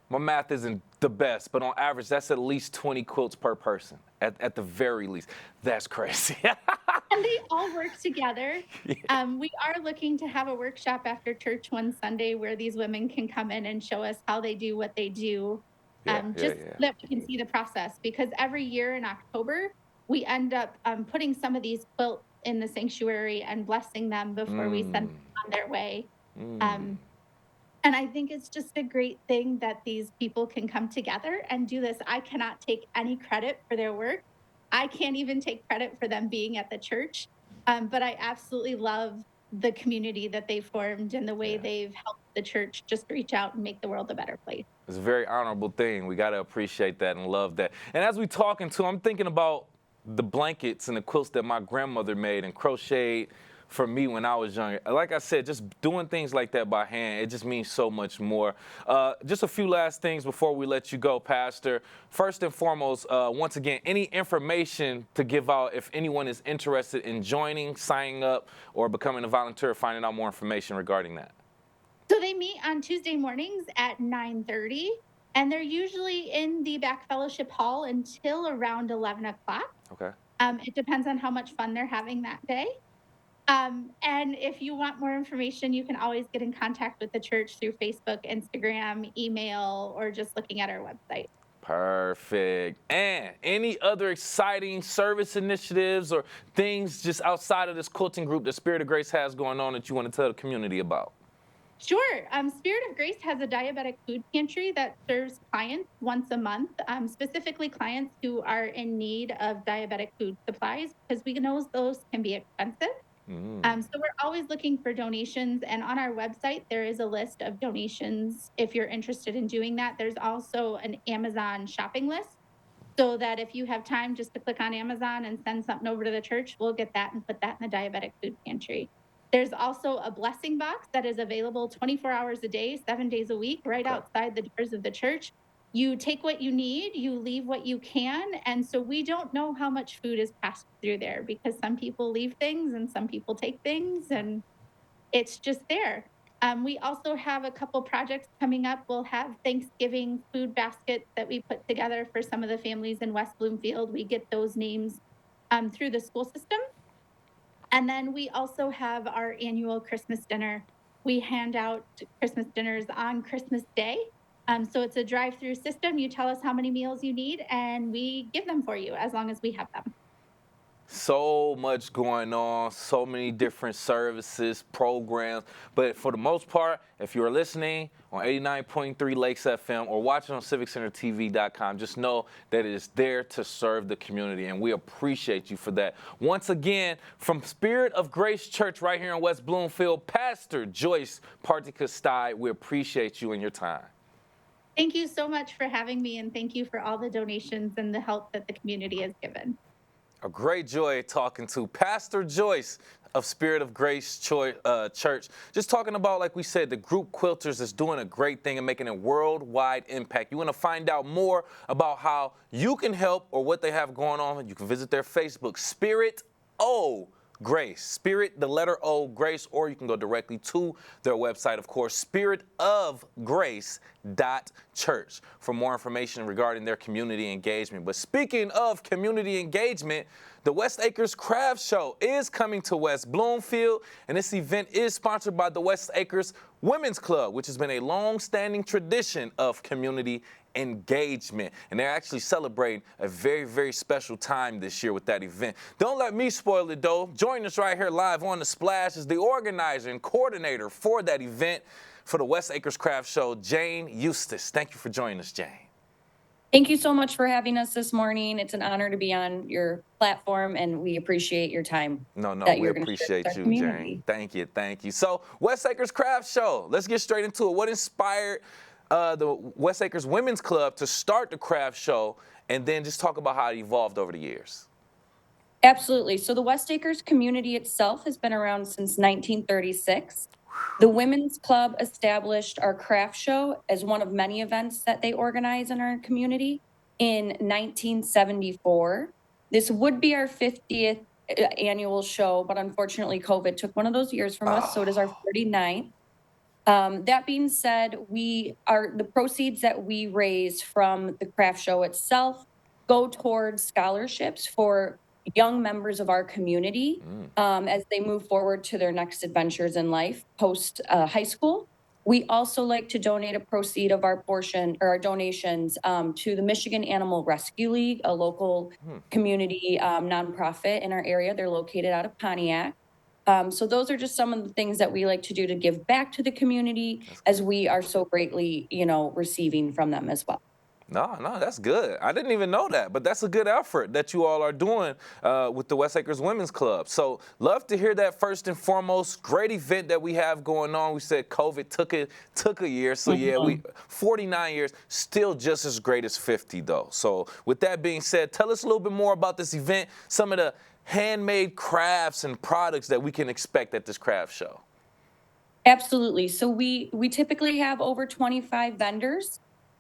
my math isn't the best, but on average, that's at least 20 quilts per person, at the very least. That's crazy. And they all work together. Yeah. We are looking to have a workshop after church one Sunday where these women can come in and show us how they do what they do, so that we can see the process. Because every year in October, we end up putting some of these quilts in the sanctuary and blessing them before we send them on their way. And I think it's just a great thing that these people can come together and do this. I cannot take any credit for their work. I can't even take credit for them being at the church. But I absolutely love the community that they formed and the way they've helped the church just reach out and make the world a better place. It's a very honorable thing. We got to appreciate that and love that. And as we talking to, I'm thinking about the blankets and the quilts that my grandmother made and crocheted for me when I was younger. Like I said, just doing things like that by hand, it just means so much more. Just a few last things before we let you go, Pastor. First and foremost, once again, any information to give out if anyone is interested in joining, signing up, or becoming a volunteer, finding out more information regarding that. So they meet on Tuesday mornings at 9:30, and they're usually in the back fellowship hall until around 11 o'clock. Okay. It depends on how much fun they're having that day. And if you want more information, you can always get in contact with the church through Facebook, Instagram, email, or just looking at our website. Perfect. And any other exciting service initiatives or things just outside of this quilting group that Spirit of Grace has going on that you want to tell the community about? Sure. Spirit of Grace has a diabetic food pantry that serves clients once a month, specifically clients who are in need of diabetic food supplies, because we know those can be expensive. So we're always looking for donations, and on our website there is a list of donations if you're interested in doing that. There's also an Amazon shopping list, so that if you have time just to click on Amazon and send something over to the church, we'll get that and put that in the diabetic food pantry. There's also a blessing box that is available 24 hours a day, 7 days a week, right outside the doors of the church. You take what you need, you leave what you can. And so we don't know how much food is passed through there because some people leave things and some people take things, and it's just there. We also have a couple projects coming up. We'll have Thanksgiving food baskets that we put together for some of the families in West Bloomfield. We get those names through the school system. And then we also have our annual Christmas dinner. We hand out Christmas dinners on Christmas Day. So it's a drive-through system. You tell us how many meals you need, and we give them for you as long as we have them. So much going on, so many different services, programs. But for the most part, if you're listening on 89.3 Lakes FM or watching on CivicCenterTV.com, just know that it is there to serve the community, and we appreciate you for that. Once again, from Spirit of Grace Church right here in West Bloomfield, Pastor Joyce Partikastai, we appreciate you and your time. Thank you so much for having me, and thank you for all the donations and the help that the community has given. A great joy talking to Pastor Joyce of Spirit of Grace Church. Just talking about, like we said, the group Quilters is doing a great thing and making a worldwide impact. You want to find out more about how you can help or what they have going on, you can visit their Facebook, Spirit O Grace. Spirit, the letter O, Grace, or you can go directly to their website, of course, spiritofgrace.church for more information regarding their community engagement. But speaking of community engagement, the West Acres Craft Show is coming to West Bloomfield, and this event is sponsored by the West Acres Women's Club, which has been a long-standing tradition of community engagement, and they're actually celebrating a very, very special time this year with that event. Don't let me spoil it though. Join us right here live on The Splash is the organizer and coordinator for that event for the West Acres Craft Show, Jane Eustace. Thank you for joining us, Jane. Thank you so much for having us this morning. It's an honor to be on your platform, and we appreciate your time. No, that we you're gonna share appreciate with our you, community. Jane. Thank you, thank you. So, West Acres Craft Show, let's get straight into it. What inspired the West Acres Women's Club to start the craft show, and then just talk about how it evolved over the years? Absolutely. So the West Acres community itself has been around since 1936. The Women's Club established our craft show as one of many events that they organize in our community in 1974. This would be our 50th annual show, but unfortunately COVID took one of those years from us, so it is our 49th. That being said, the proceeds that we raise from the craft show itself go towards scholarships for young members of our community as they move forward to their next adventures in life post high school. We also like to donate a proceed of our portion or our donations to the Michigan Animal Rescue League, a local community nonprofit in our area. They're located out of Pontiac. So those are just some of the things that we like to do to give back to the community as we are so greatly, receiving from them as well. No, that's good. I didn't even know that, but that's a good effort that you all are doing with the West Acres Women's Club. So love to hear that first and foremost. Great event that we have going on. We said COVID took a year, so yeah, 49 years, still just as great as 50 though. So with that being said, tell us a little bit more about this event, some of the handmade crafts and products that we can expect at this craft show. Absolutely. So we typically have over 25 vendors.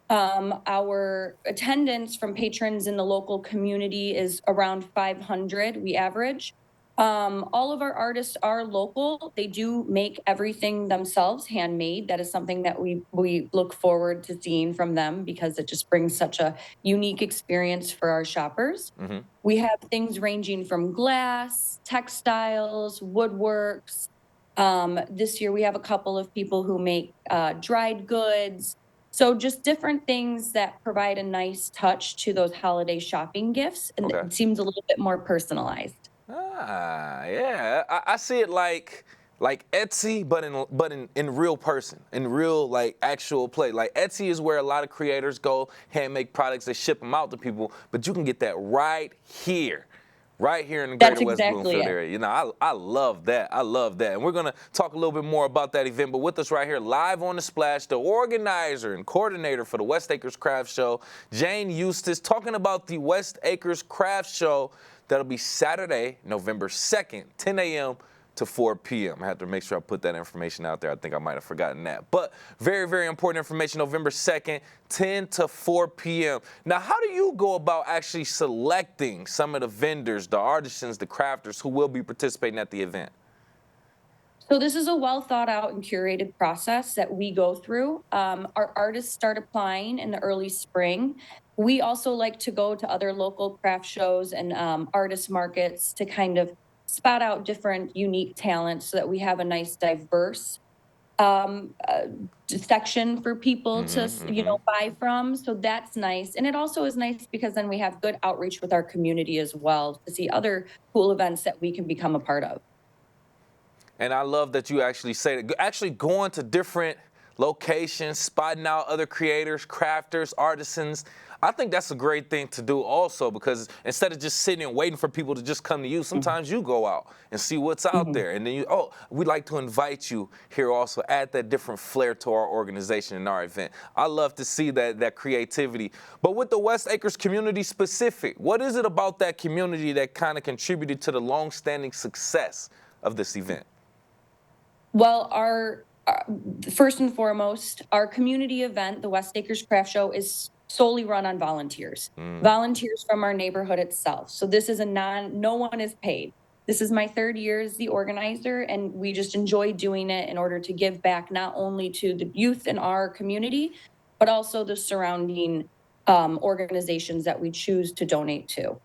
Our attendance from patrons in the local community is around 500, we average. All of our artists are local. They do make everything themselves, handmade. That is something that we look forward to seeing from them because it just brings such a unique experience for our shoppers. We have things ranging from glass, textiles, woodworks. This year we have a couple of people who make dried goods. So just different things that provide a nice touch to those holiday shopping gifts, and it seems a little bit more personalized. Yeah, I see it like Etsy, but in real person, in real like actual play. Like Etsy is where a lot of creators go, hand make products, they ship them out to people, but you can get that right here in the greater West Bloomfield area. I love that. And we're going to talk a little bit more about that event, but with us right here live on The Splash, the organizer and coordinator for the West Acres Craft Show, Jane Eustace, talking about the West Acres Craft Show that'll be Saturday, November 2nd, 10 a.m. to 4 p.m. I have to make sure I put that information out there. I think I might have forgotten that. But very, very important information, November 2nd, 10 to 4 p.m. Now, how do you go about actually selecting some of the vendors, the artisans, the crafters who will be participating at the event? So this is a well thought out and curated process that we go through. Our artists start applying in the early spring. We also like to go to other local craft shows and artist markets to kind of spot out different unique talents so that we have a nice diverse section for people to, buy from. So that's nice. And it also is nice because then we have good outreach with our community as well to see other cool events that we can become a part of. And I love that you actually say that. Actually going to different locations, spotting out other creators, crafters, artisans. I think that's a great thing to do also, because instead of just sitting and waiting for people to just come to you, sometimes you go out and see what's out there. And then we'd like to invite you here also, add that different flair to our organization and our event. I love to see that creativity. But with the West Acres community specific, what is it about that community that kind of contributed to the long-standing success of this event? Well, our first and foremost, our community event, the West Acres Craft Show, is solely run on volunteers, volunteers from our neighborhood itself. So this is no one is paid. This is my third year as the organizer, and we just enjoy doing it in order to give back not only to the youth in our community, but also the surrounding organizations that we choose to donate to.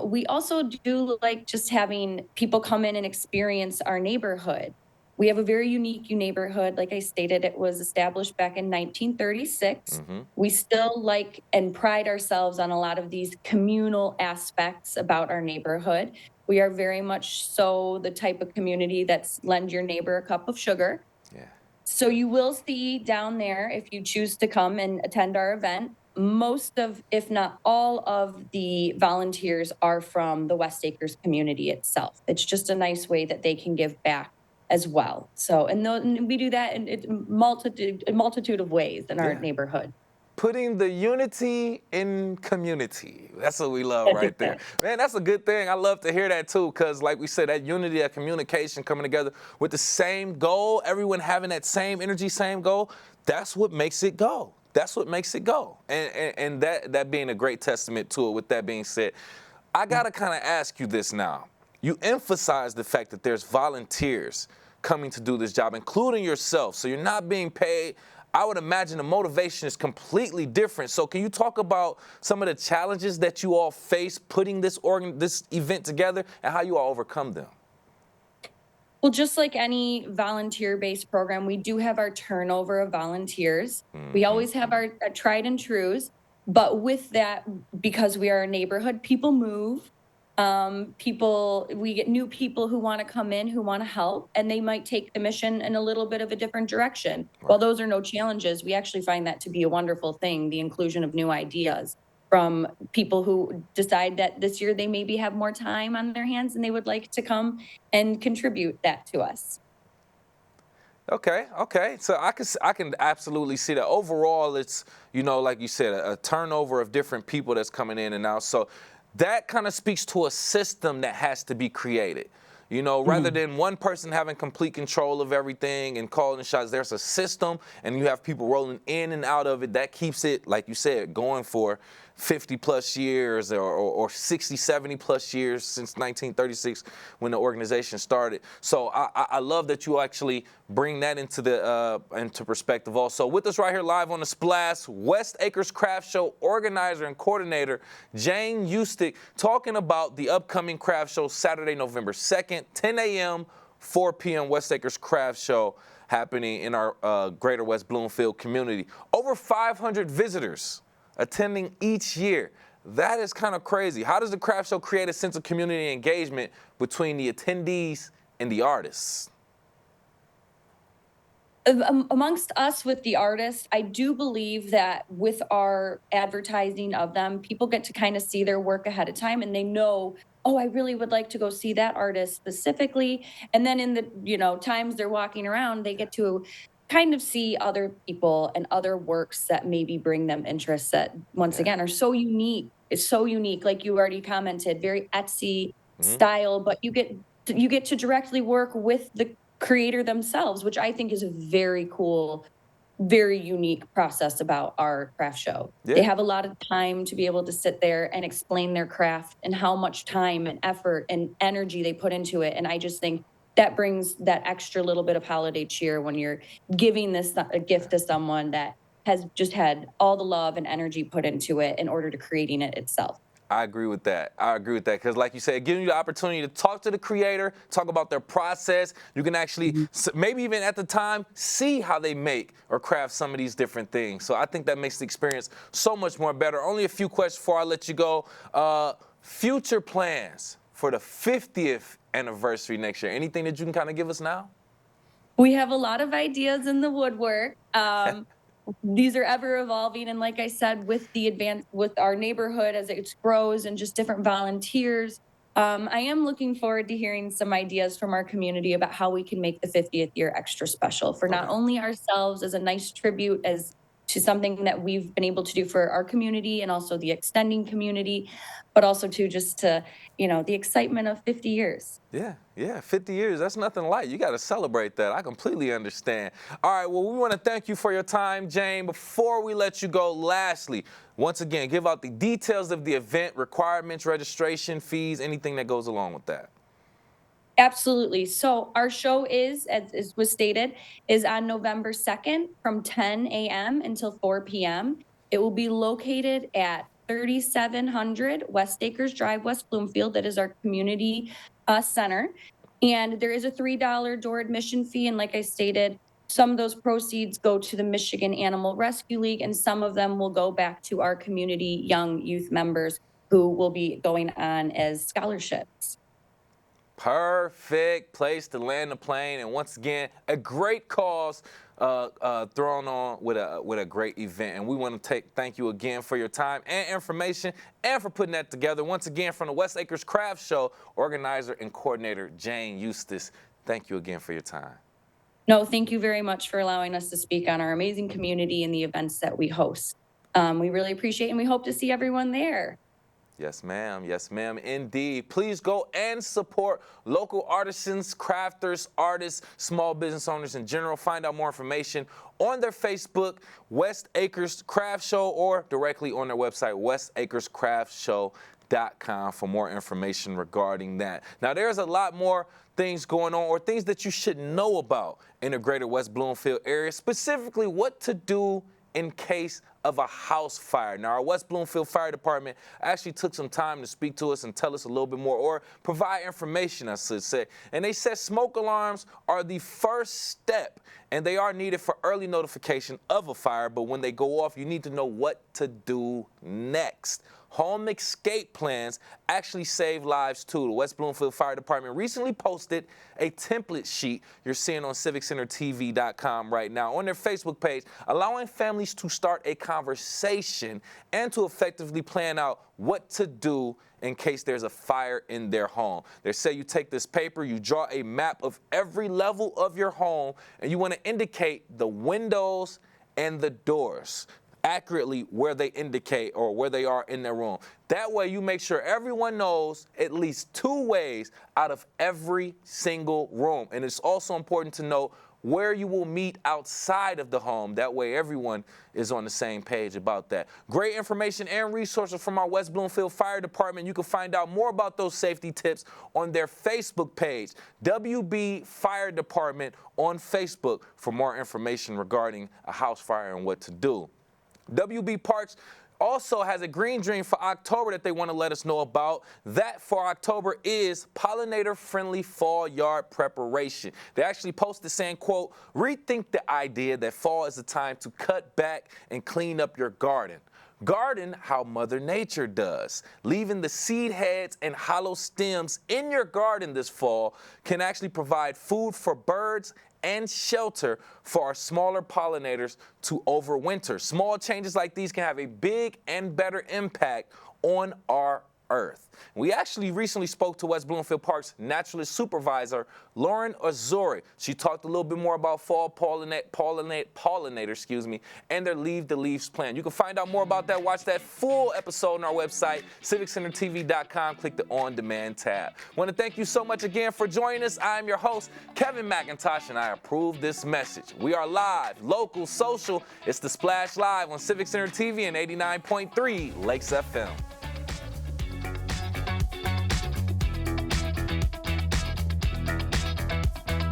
We also do like just having people come in and experience our neighborhood. We have a very unique neighborhood. Like I stated, it was established back in 1936. We still like and pride ourselves on a lot of these communal aspects about our neighborhood. We are very much so the type of community that's lend your neighbor a cup of sugar. Yeah. So you will see down there, if you choose to come and attend our event, most of, if not all of the volunteers are from the West Acres community itself. It's just a nice way that they can give back as well. So, and we do that in a multitude of ways in our neighborhood. Putting the unity in community. That's what we love right there. Man, that's a good thing. I love to hear that too, because like we said, that unity, that communication coming together with the same goal, everyone having that same energy, same goal, that's what makes it go. That's what makes it go. And that being a great testament to it. With that being said, I gotta kind of ask you this now. You emphasize the fact that there's volunteers coming to do this job, including yourself. So you're not being paid. I would imagine the motivation is completely different. So can you talk about some of the challenges that you all face putting this event together and how you all overcome them? Well, just like any volunteer-based program, we do have our turnover of volunteers. We always have our tried and trues, but with that, because we are a neighborhood, people move. We get new people who want to come in, who want to help, and they might take the mission in a little bit of a different direction. Right. While those are no challenges, we actually find that to be a wonderful thing, the inclusion of new ideas from people who decide that this year they maybe have more time on their hands and they would like to come and contribute that to us. Okay. So I can absolutely see that. Overall, it's, like you said, a turnover of different people that's coming in and out. So that kind of speaks to a system that has to be created. Rather than one person having complete control of everything and calling the shots, there's a system and you have people rolling in and out of it. That keeps it, like you said, going for 50 plus years or 60, 70 plus years since 1936 when the organization started. So I love that you actually bring that into perspective also. With us right here live on the Splash, West Acres Craft Show organizer and coordinator Jane Eustick, talking about the upcoming craft show Saturday, November 2nd, 10 a.m., 4 p.m. West Acres Craft Show happening in our greater West Bloomfield community. Over 500 visitors attending each year. That is kind of crazy. How does the craft show create a sense of community engagement between the attendees and the artists? Amongst us with the artists, I do believe that with our advertising of them, people get to kind of see their work ahead of time and they know, oh, I really would like to go see that artist specifically. And then in the, times they're walking around, they get to kind of see other people and other works that maybe bring them interest that once again are so unique. It's so unique, like you already commented, very Etsy style, but you get to directly work with the creator themselves, which I think is a very cool, very unique process about our craft show. They have a lot of time to be able to sit there and explain their craft and how much time and effort and energy they put into it. And I just think that brings that extra little bit of holiday cheer when you're giving a gift to someone that has just had all the love and energy put into it in order to creating it itself. I agree with that. Because like you said, giving you the opportunity to talk to the creator, talk about their process. You can actually, maybe even at the time, see how they make or craft some of these different things. So I think that makes the experience so much more better. Only a few questions before I let you go. Future plans for the 50th anniversary next year. Anything that you can kind of give us now? We have a lot of ideas in the woodwork. These are ever evolving, and like I said, with our neighborhood as it grows and just different volunteers, I am looking forward to hearing some ideas from our community about how we can make the 50th year extra special for not only ourselves as a nice tribute as to something that we've been able to do for our community and also the extending community, but also to just to, the excitement of 50 years. Yeah, 50 years, that's nothing light. You got to celebrate that. I completely understand. All right, well, we want to thank you for your time, Jane. Before we let you go, lastly, once again, give out the details of the event, requirements, registration, fees, anything that goes along with that. Absolutely. So our show is, as was stated, is on November 2nd from 10 a.m. until 4 p.m. It will be located at 3700 West Acres Drive, West Bloomfield. That is our community center. And there is a $3 door admission fee. And like I stated, some of those proceeds go to the Michigan Animal Rescue League, and some of them will go back to our community young youth members who will be going on as scholarships. Perfect place to land the plane, and once again, a great cause thrown on with a great event. And we want to thank you again for your time and information, and for putting that together. Once again, from the West Acres Craft Show, organizer and coordinator Jane Eustace. Thank you again for your time. No, thank you very much for allowing us to speak on our amazing community and the events that we host. We really appreciate it, and we hope to see everyone there. Yes, ma'am. Yes, ma'am. Indeed. Please go and support local artisans, crafters, artists, small business owners in general. Find out more information on their Facebook, West Acres Craft Show, or directly on their website, westacrescraftshow.com, for more information regarding that. Now, there's a lot more things going on, or things that you should know about in the greater West Bloomfield area, specifically what to do in case of a house fire. Now, our West Bloomfield Fire Department actually took some time to speak to us and tell us a little bit more, or provide information, I should say. And they said smoke alarms are the first step, and they are needed for early notification of a fire, but when they go off, you need to know what to do next. Home escape plans actually save lives too. The West Bloomfield Fire Department recently posted a template sheet you're seeing on CivicCenterTV.com right now on their Facebook page, allowing families to start a conversation and to effectively plan out what to do in case there's a fire in their home. They say you take this paper, you draw a map of every level of your home, and you want to indicate the windows and the doors accurately where they indicate or where they are in their room. That way you make sure everyone knows at least 2 ways out of every single room. And it's also important to know where you will meet outside of the home. That way everyone is on the same page about that. Great information and resources from our West Bloomfield Fire Department. You can find out more about those safety tips on their Facebook page, WB Fire Department on Facebook, for more information regarding a house fire and what to do. WB Parks also has a green dream for October that they want to let us know about. That for October is pollinator-friendly fall yard preparation. They actually posted saying, quote, "Rethink the idea that fall is the time to cut back and clean up your garden. Garden how Mother Nature does. Leaving the seed heads and hollow stems in your garden this fall can actually provide food for birds and shelter for our smaller pollinators to overwinter. Small changes like these can have a big and better impact on our earth." We actually recently spoke to West Bloomfield Park's naturalist supervisor, Lauren Azori. She talked a little bit more about fall pollinator, and their Leave the Leaves plan. You can find out more about that. Watch that full episode on our website, CivicCenterTV.com. Click the On Demand tab. I want to thank you so much again for joining us. I am your host, Kevin McIntosh, and I approve this message. We are live, local, social. It's The Splash Live on Civic Center TV and 89.3 Lakes FM.